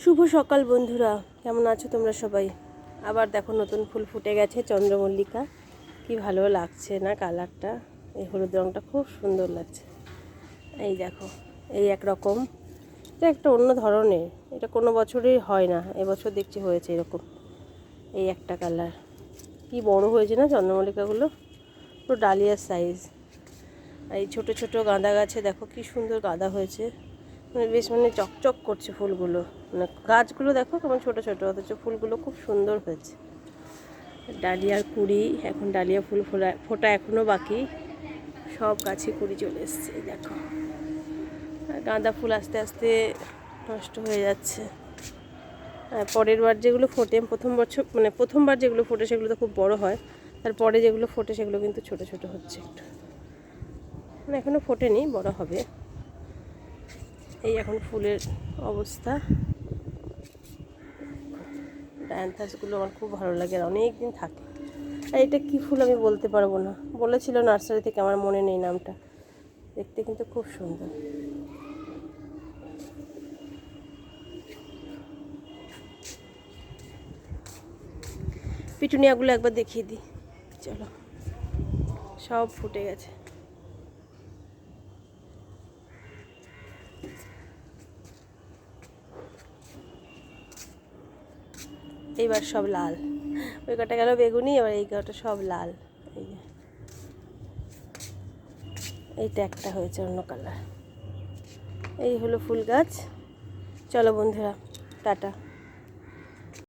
শুভ সকাল বন্ধুরা, কেমন আছো তোমরা সবাই? আবার দেখো নতুন ফুল ফুটে গেছে, চন্দ্রমল্লিকা। কি ভালো লাগছে না কালারটা, এই হলুদ রঙটা খুব সুন্দর লাগছে। এই দেখো, এই একরকম, এটা একটা অন্য ধরনের, এটা কোনো বছরই হয় না, এবছর দেখছি হয়েছে এরকম। এই একটা কালার, কি বড় হয়েছে না চন্দ্রমল্লিকাগুলো, পুরো ডালিয়ার সাইজ। আর এই ছোটো ছোটো গাঁদা গাছে দেখো কি সুন্দর গাঁদা হয়েছে, বেশ চকচক করছে ফুলগুলো, গাছগুলো দেখো কেমন ছোটো ছোটো, অথচ ফুলগুলো খুব সুন্দর হয়েছে। ডালিয়ার কুড়ি, এখন ডালিয়া ফুল ফোটা এখনও বাকি, সব গাছে কুড়ি চলে এসছে দেখো। আর গাঁদা ফুল আস্তে আস্তে নষ্ট হয়ে যাচ্ছে। আর পরের বার যেগুলো ফোটে, প্রথমবার যেগুলো ফোটে সেগুলো তো খুব বড় হয়, তারপরে যেগুলো ফোটে সেগুলো কিন্তু ছোট ছোট হচ্ছে একটু, এখনও ফোটেনি, বড় হবে। এই এখন ফুলের অবস্থা। ডায়ান্থাসগুলো আমার খুব ভালো লাগে, আর অনেক দিন থাকে। আর এটা কী ফুল আমি বলতে পারবো না, বলেছিল নার্সারি থেকে, আমার মনে নেই নামটা। দেখতে কিন্তু খুব সুন্দর। পিটুনিয়াগুলো একবার দেখিয়ে দিই, চলো। সব ফুটে গেছে। এইবার সব লাল, ওই কটা গেল বেগুনি, এবার এই কটা সব লাল। এই যে এইটা একটা হয়েছে অন্য কালার। এই হলো ফুল গাছ। চলো বন্ধুরা, টাটা।